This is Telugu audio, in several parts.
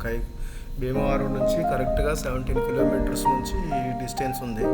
కై భీమవరం నుంచి కరెక్ట్గా 17 కిలోమీటర్స్ నుంచి డిస్టెన్స్ ఉంది.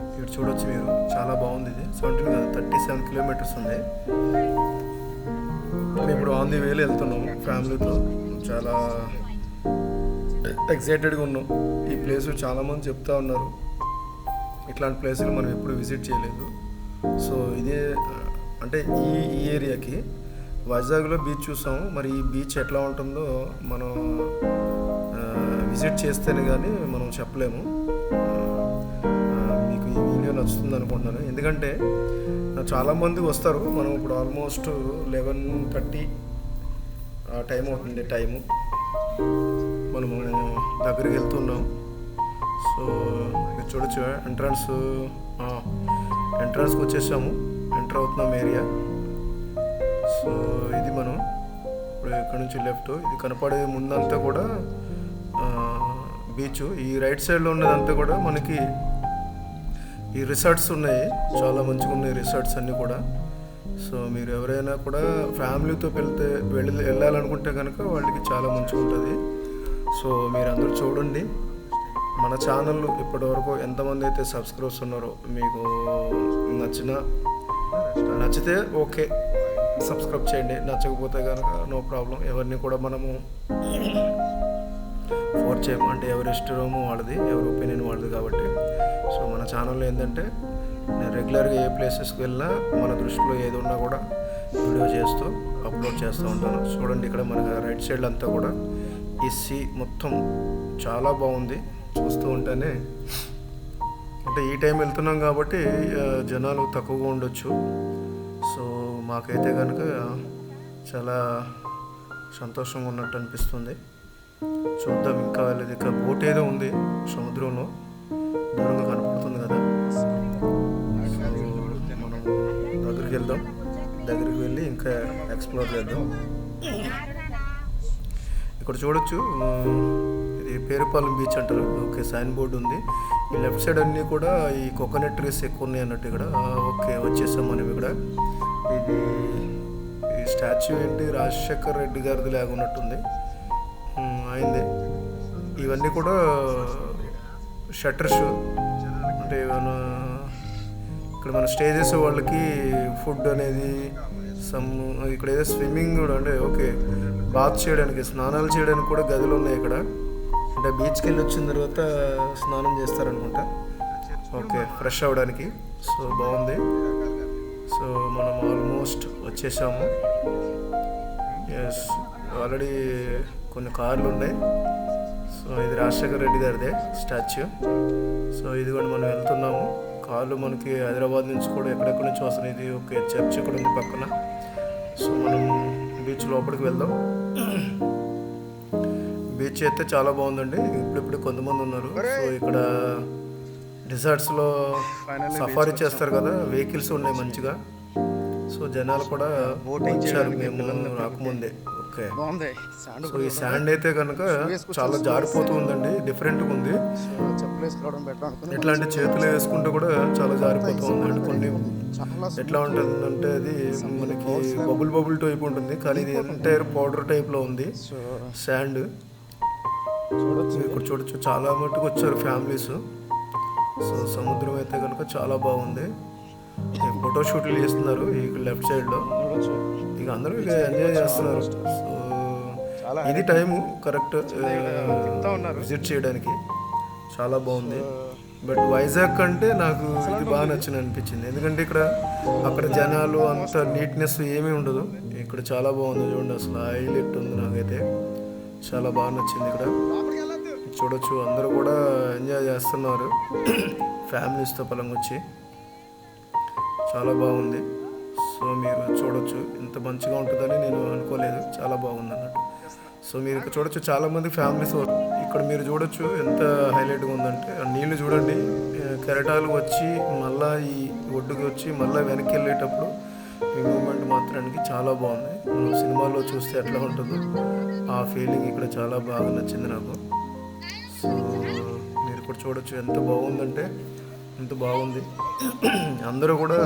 ఇక్కడ చూడొచ్చు మీరు, చాలా బాగుంది. ఇది 17 కాదు 37 కిలోమీటర్స్ ఉంది. ఇప్పుడు ఆన్ ది వేలో వెళ్తున్నాము ఫ్యామిలీతో. చాలా ఎక్సైటెడ్గా ఉన్నాం. ఈ ప్లేస్ చాలామంది చెప్తా ఉన్నారు, ఇట్లాంటి ప్లేసులు మనం ఎప్పుడు విజిట్ చేయలేదు. సో ఇదే అంటే ఈ ఏరియాకి వైజాగ్లో బీచ్ చూసాము, మరి ఈ బీచ్ ఎట్లా ఉంటుందో మనం విజిట్ చేస్తేనే కానీ మనం చెప్పలేము. మీకు ఈ వీడియో నచ్చుతుంది అనుకుంటున్నాను, ఎందుకంటే చాలామంది వస్తారు. మనం ఇప్పుడు ఆల్మోస్ట్ 11:30 టైం అవుతుంది. టైము మనము దగ్గరికి వెళ్తున్నాం. సో మీరు చూడొచ్చు ఎంట్రన్స్కి వచ్చేసాము, ఎంటర్ అవుతున్నాం ఏరియా. సో ఇది మనం ఇప్పుడు ఇక్కడ నుంచి లెఫ్ట్, ఇది కనపడే ముందంతా కూడా బీచ్. ఈ రైట్ సైడ్లో ఉన్నదంతా కూడా మనకి ఈ రిసార్ట్స్ ఉన్నాయి, చాలా మంచిగా ఉన్నాయి రిసార్ట్స్ అన్నీ కూడా. సో మీరు ఎవరైనా కూడా ఫ్యామిలీతో వెళ్ళాలనుకుంటే కనుక వాళ్ళకి చాలా మంచిగా ఉంటుంది. సో మీరు అందరూ చూడండి. మన ఛానల్ ఇప్పటివరకు ఎంతమంది అయితే సబ్స్క్రైబర్స్ ఉన్నారో, మీకు నచ్చితే ఓకే సబ్స్క్రైబ్ చేయండి, నచ్చకపోతే కనుక నో ప్రాబ్లం. ఎవరిని కూడా మనము ఫోర్స్ చేయము, అంటే ఎవరి ఇష్టమో వాళ్ళది, ఎవరి ఒపీనియన్ వాళ్ళది కాబట్టి. సో మన ఛానల్లో ఏంటంటే నేను రెగ్యులర్గా ఏ ప్లేసెస్కి వెళ్ళినా మన దృష్టిలో ఏది ఉన్నా కూడా వీడియో చేస్తూ అప్లోడ్ చేస్తూ ఉంటాను. చూడండి ఇక్కడ మనకి రైట్ సైడ్ అంతా కూడా ఈ సీ మొత్తం చాలా బాగుంది. చూస్తూ ఉంటేనే, అంటే ఈ టైం వెళ్తున్నాం కాబట్టి జనాలు తక్కువగా ఉండొచ్చు. సో మాకైతే కనుక చాలా సంతోషంగా ఉన్నట్టు అనిపిస్తుంది. చూద్దాం, ఇంకా వెళ్ళేది. ఇక్కడ బోట్ ఏదో ఉంది సముద్రంలో, దూరంగా కనపడుతుంది కదా. మనం దగ్గరికి వెళ్దాం, దగ్గరికి వెళ్ళి ఇంకా ఎక్స్ప్లోర్ చేద్దాం. ఇక్కడ చూడొచ్చు, ఇది పేరుపాలెం బీచ్ అంటారు. ఓకే, సైన్ బోర్డు ఉంది. ఈ లెఫ్ట్ సైడ్ అన్నీ కూడా ఈ కోకోనట్ ట్రీస్ ఎక్కువ ఉన్నాయి అన్నట్టు ఇక్కడ. ఓకే, వచ్చేసాం మనం ఇక్కడ. ఇది ఈ స్టాచ్యూ ఏంటి, రాజశేఖర్ రెడ్డి గారిది లాగా ఉన్నట్టుంది, అయింది. ఇవన్నీ కూడా షట్టర్స్, అంటే ఇక్కడ మన స్టే చేసే వాళ్ళకి ఫుడ్ అనేది ఇక్కడ ఏదో స్విమ్మింగ్ కూడా, అంటే ఓకే బాత్ చేయడానికి, స్నానాలు చేయడానికి కూడా గదులు ఉన్నాయి ఇక్కడ. అంటే బీచ్కి వెళ్ళి వచ్చిన తర్వాత స్నానం చేస్తారనుకుంటా, ఓకే ఫ్రెష్ అవ్వడానికి. సో బాగుంది. సో మనం ఆల్మోస్ట్ వచ్చేసాము. ఎస్, ఆల్రెడీ కొన్ని కార్లు ఉన్నాయి. సో ఇది రాజశేఖర్ రెడ్డి గారిదే స్టాచ్యూ. సో ఇది కూడా మనం వెళ్తున్నాము. కార్లు మనకి హైదరాబాద్ నుంచి కూడా ఎక్కడెక్కడి నుంచి వస్తున్నాయి. ఇది ఓకే చర్చ్ ఇక్కడ ఉంది పక్కన. సో మనం బీచ్ లోపలికి వెళ్దాం. బీచ్ అయితే చాలా బాగుందండి. ఇప్పుడు కొంతమంది ఉన్నారు. సో ఇక్కడ డిజర్ట్స్లో సఫారీ చేస్తారు కదా, వెహికల్స్ ఉన్నాయి మంచిగా. సో జనాలు కూడా వచ్చారు మేము రాకముందే. ఓకే, సో ఈ శాండ్ అయితే కనుక చాలా జారిపోతూ ఉందండి, డిఫరెంట్గా ఉంది. ఎట్లాంటి చేతులు వేసుకుంటే కూడా చాలా జారిపోతూ ఉందండి. కొన్ని ఎట్లా ఉంటుందంటే అది మనకి బబుల్ టైప్ ఉంటుంది, కానీ ఇది ఎంటైర్ పౌడర్ టైప్లో ఉంది శాండ్. ఇక్కడ చూడొచ్చు, చాలా మట్టుకు వచ్చారు ఫ్యామిలీస్. సో సముద్రం అయితే కనుక చాలా బాగుంది. ఫోటో షూట్లు చేస్తున్నారు ఈ లెఫ్ట్ సైడ్లో. ఇక అందరూ ఇక ఎంజాయ్ చేస్తున్నారు. సో ఇది టైము కరెక్ట్ విజిట్ చేయడానికి, చాలా బాగుంది. బట్ వైజాగ్ కంటే నాకు ఇది బాగా నచ్చింది అనిపించింది, ఎందుకంటే ఇక్కడ అక్కడ జనాలు అంత నీట్నెస్ ఏమీ ఉండదు. ఇక్కడ చాలా బాగుంది చూడండి, అసలు హైలైట్ ఉంది. నాకైతే చాలా బాగా నచ్చింది. ఇక్కడ చూడొచ్చు, అందరూ కూడా ఎంజాయ్ చేస్తున్నారు ఫ్యామిలీస్తో పలంగా వచ్చి, చాలా బాగుంది. సో మీరు చూడొచ్చు, ఇంత మంచిగా ఉంటుందని నేను అనుకోలేదు, చాలా బాగుంది అన్నట్టు. సో మీరు ఇక్కడ చూడొచ్చు, చాలామంది ఫ్యామిలీస్ ఇక్కడ మీరు చూడొచ్చు ఎంత హైలైట్గా ఉందంటే. నీళ్ళు చూడండి, కెరటాలు వచ్చి మళ్ళీ ఈ ఒడ్డుకి వచ్చి మళ్ళీ వెనక్కి వెళ్ళేటప్పుడు ఈ మూమెంట్ మాత్రానికి చాలా బాగుంది. మనం సినిమాల్లో చూస్తే ఎట్లా ఉంటుందో ఆ ఫీలింగ్ ఇక్కడ చాలా బాగా నచ్చింది నాకు. సో మీరు ఇక్కడ చూడొచ్చు ఎంత బాగుందంటే ఎంత బాగుంది. అందరూ కూడా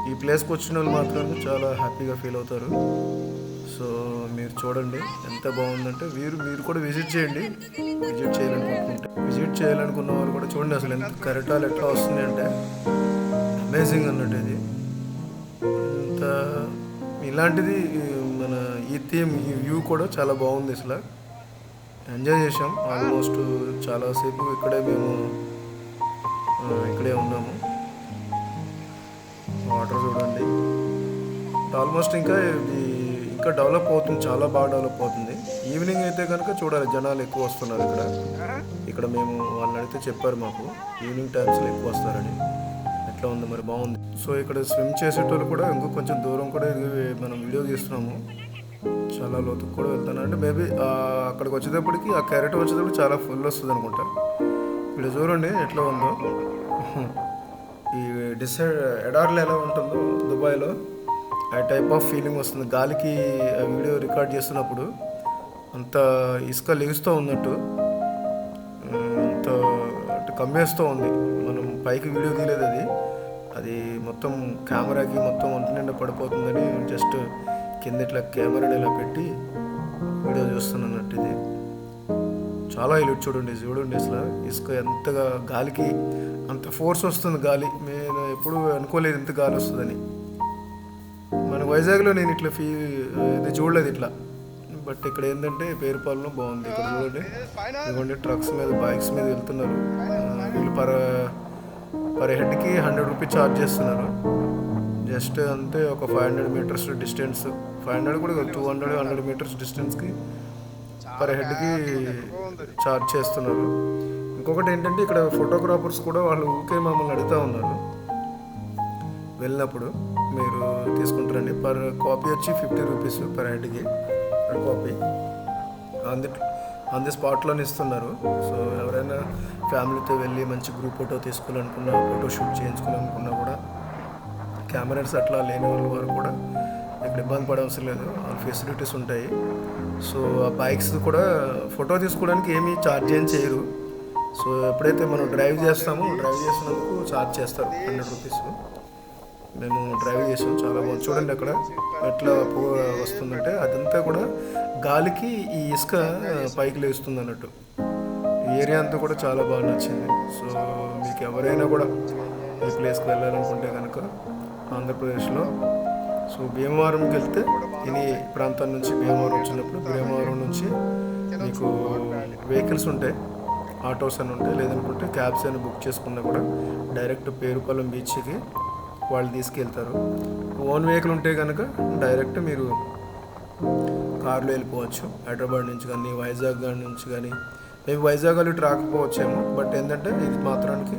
ఈ ప్లేస్కి వచ్చిన వాళ్ళు మాత్రం చాలా హ్యాపీగా ఫీల్ అవుతారు. సో మీరు చూడండి ఎంత బాగుందంటే మీరు కూడా విజిట్ చేయండి. విజిట్ చేయాలనుకున్న వాళ్ళు కూడా చూడండి అసలు ఎంత కెరటాలు ఎట్లా వస్తుంది అంటే అమేజింగ్ అన్నట్టు. ఇది ఇంత ఇలాంటిది మన ఈ థీమ్ ఈ వ్యూ కూడా చాలా బాగుంది. అసలు ఎంజాయ్ చేసాం ఆల్మోస్ట్ చాలాసేపు ఇక్కడే ఉన్నాము. వాటర్ చూడండి ఆల్మోస్ట్ ఇంకా డెవలప్ అవుతుంది, చాలా బాగా డెవలప్ అవుతుంది. ఈవినింగ్ అయితే కనుక చూడాలి, జనాలు ఎక్కువ వస్తున్నారు ఇక్కడ మేము వాళ్ళని అడిగితే చెప్పారు మాకు ఈవినింగ్ టైమ్స్లో ఎక్కువ వస్తారని. ఎట్లా ఉంది మరి, బాగుంది. సో ఇక్కడ స్విమ్ చేసేటోళ్ళు కూడా ఇంకో కొంచెం దూరం కూడా మనం వీడియో తీస్తున్నాము, చాలా లోతుకు కూడా వెళ్తాను. అంటే మేబీ అక్కడికి వచ్చేటప్పటికి ఆ కెరట్ వచ్చేటప్పుడు చాలా ఫుల్ వస్తుంది అనుకుంటా. ఇక్కడ చూడండి ఎట్లా ఉందో. ఈ ఎడార్లో ఎలా ఉంటుందో దుబాయ్లో ఆ టైప్ ఆఫ్ ఫీలింగ్ వస్తుంది. గాలికి వీడియో రికార్డ్ చేస్తున్నప్పుడు అంత ఇసుక లేస్తూ ఉన్నట్టు, అంత అంటే కమ్మేస్తూ ఉంది. మనం పైకి వీడియో తీయలేదు, అది మొత్తం కెమెరాకి మొత్తం ఒంటి నిండా పడిపోతుందని జస్ట్ కింద ఇట్లా కెమెరాని ఇలా పెట్టి వీడియో చూస్తున్నట్టు. ఇది చాలా హైలైట్ చూడండి అసలు ఇసుక ఎంతగా గాలికి అంత ఫోర్స్ వస్తుంది. గాలి నేను ఎప్పుడు అనుకోలేదు ఇంత గాలి వస్తుందని. మన వైజాగ్లో నేను ఇట్లా ఇది చూడలేదు ఇట్లా. బట్ ఇక్కడ ఏంటంటే పేరుపాలెంలో బాగుంది. ఇక్కడ చూడండి ఇదిగోండి ట్రక్స్ మీద బైక్స్ మీద వెళ్తున్నారు. వీళ్ళు పర్ హెడ్కి 100 రూపీస్ ఛార్జ్ చేస్తున్నారు. జస్ట్ అంతే ఒక 500 మీటర్స్ డిస్టెన్స్, 500 కూడా 200 మీటర్స్ డిస్టెన్స్కి పర్ హెడ్కి ఛార్జ్ చేస్తున్నారు. ఇంకొకటి ఏంటంటే ఇక్కడ ఫోటోగ్రాఫర్స్ కూడా వాళ్ళు ఊకే మమ్మల్ని అడుగుతూ ఉన్నారు, వెళ్ళినప్పుడు మీరు తీసుకుంటారండి పర్ కాపీ వచ్చి 50 రూపీస్ పర్ హెడ్కి పర్ కాపీ ఆన్ ది స్పాట్లోనే ఇస్తున్నారు. సో ఎవరైనా ఫ్యామిలీతో వెళ్ళి మంచి గ్రూప్ ఫోటో తీసుకోవాలనుకున్నా, ఫోటో షూట్ చేయించుకోవాలనుకున్నా కూడా కెమెరాస్ అట్లా లేని వారు కూడా ఇక్కడ ఇబ్బంది పడే అవసరం లేదు, వాళ్ళ ఫెసిలిటీస్ ఉంటాయి. సో ఆ బైక్స్ కూడా ఫోటో తీసుకోవడానికి ఏమీ ఛార్జ్ ఏం చేయరు. సో ఎప్పుడైతే మనం డ్రైవ్ చేస్తున్నందుకు ఛార్జ్ చేస్తారు 100 రూపీస్. మేము డ్రైవ్ చేసాం, చాలా బాగుంది. చూడండి అక్కడ ఎట్లా పొగ వస్తుందంటే అదంతా కూడా గాలికి ఈ ఇసుక పైకి లేస్తుంది అన్నట్టు. ఈ ఏరియా అంతా కూడా చాలా బాగా నచ్చింది. సో మీకు ఎవరైనా కూడా ఈ ప్లేస్కి వెళ్ళాలనుకుంటే కనుక ఆంధ్రప్రదేశ్లో సో భీమవరంకి వెళ్తే ఈ ప్రాంతం నుంచి భీమవరం వచ్చినప్పుడు భీమవరం నుంచి మీకు వెహికల్స్ ఉంటాయి, ఆటోస్ అని ఉంటాయి, లేదనుకుంటే క్యాబ్స్ అని బుక్ చేసుకున్నా కూడా డైరెక్ట్ పేరుపాలెం బీచ్కి వాళ్ళు తీసుకెళ్తారు. ఓన్ వెహికల్ ఉంటే కనుక డైరెక్ట్ మీరు కార్లో వెళ్ళిపోవచ్చు, హైదరాబాద్ నుంచి కానీ వైజాగ్ నుంచి కానీ. మేబీ వైజాగ్ వాళ్ళు రాకపోవచ్చేమో, బట్ ఏంటంటే ఇది మాత్రానికి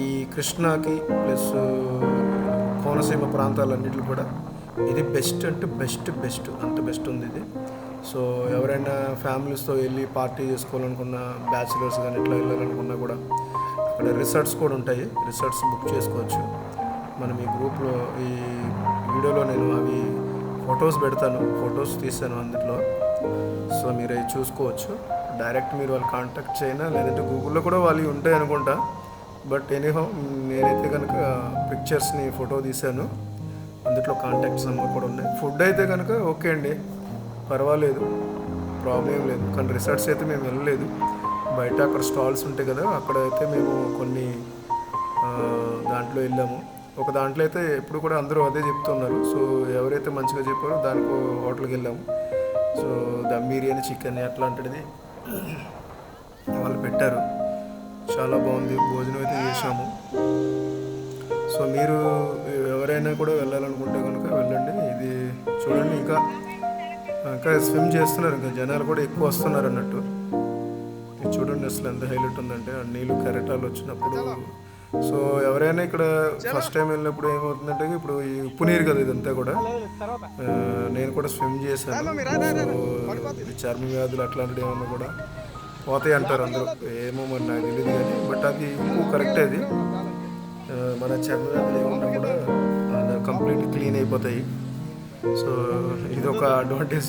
ఈ కృష్ణాకి ప్లస్ కోనసీమ ప్రాంతాలన్నింటిలో కూడా ఇది బెస్ట్ అంటే బెస్ట్ అంత బెస్ట్ ఉంది ఇది. సో ఎవరైనా ఫ్యామిలీస్తో వెళ్ళి పార్టీ చేసుకోవాలనుకున్నా, బ్యాచిలర్స్ కానీ ఇట్లా వెళ్ళాలనుకున్నా కూడా అక్కడ రిసార్ట్స్ కూడా ఉంటాయి, రిసార్ట్స్ బుక్ చేసుకోవచ్చు. మనం ఈ గ్రూప్లో ఈ వీడియోలో నేను అవి ఫొటోస్ పెడతాను, ఫొటోస్ తీసాను అందులో. సో మీరు అవి చూసుకోవచ్చు. డైరెక్ట్ మీరు వాళ్ళు కాంటాక్ట్ చేయనా, లేదంటే గూగుల్లో కూడా వాళ్ళు ఉంటాయి అనుకుంటా. బట్ ఎనీహౌ నేనైతే కనుక పిక్చర్స్ని ఫోటో తీశాను, అందులో కాంటాక్ట్స్ నెంబర్ కూడా ఉన్నాయి. ఫుడ్ అయితే కనుక ఓకే అండి, పర్వాలేదు, ప్రాబ్లం లేదు. కానీ రిసార్ట్స్ అయితే మేము వెళ్ళలేదు, బయట అక్కడ స్టాల్స్ ఉంటాయి కదా, అక్కడ అయితే మేము కొన్ని దాంట్లో వెళ్ళాము. ఒక దాంట్లో అయితే ఎప్పుడు కూడా అందరూ అదే చెప్తున్నారు. సో ఎవరైతే మంచిగా చెప్పారో దానికి హోటల్కి వెళ్ళాము. సో దమ్ బిర్యానీ, చికెన్ అట్లాంటిది వాళ్ళు పెట్టారు, చాలా బాగుంది. భోజనం అయితే చేసాము. సో మీరు ఎవరైనా కూడా వెళ్ళాలనుకుంటే కనుక వెళ్ళండి. ఇది చూడండి, ఇంకా స్విమ్ చేస్తున్నారు, ఇంకా జనాలు కూడా ఎక్కువ వస్తున్నారు అన్నట్టు. ఇది చూడండి అసలు ఎంత హైలైట్ ఉందంటే ఆ నీళ్ళు కెరటాలు వచ్చినప్పుడు. సో ఎవరైనా ఇక్కడ ఫస్ట్ టైం వెళ్ళినప్పుడు ఏమవుతుందంటే, ఇప్పుడు ఈ ఉప్పు నీరు కదా ఇదంతా కూడా, నేను కూడా స్విమ్ చేశాను. సో చర్మ వ్యాధులు అట్లాంటివి ఏమన్నా కూడా పోతాయి అంటారు అందరూ, ఏమో మరి నాకు తెలియదు కానీ, బట్ అది ఉప్పు కరెక్ట్. అది మన చర్మ వ్యాధులు ఏమన్నా కూడా కంప్లీట్లీ క్లీన్ అయిపోతాయి. సో ఇది ఒక అడ్వాంటేజ్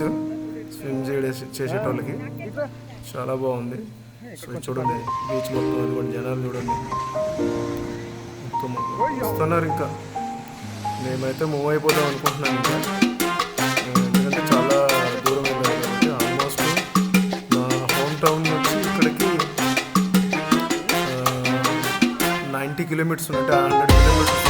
స్విమ్ చేసేటోళ్ళకి, చాలా బాగుంది. సో చూడండి బీచ్ మొత్తం, అదిగోండి జనాలు చూడండి మొత్తం వస్తున్నారు. ఇంకా మేమైతే మూవ్ అయిపోదాం అనుకుంటున్నాను, ఇంకా ఎందుకంటే చాలా దూరం వెళ్ళాము. లిమిట్స్ అంటే 100 కిలోమీటర్స్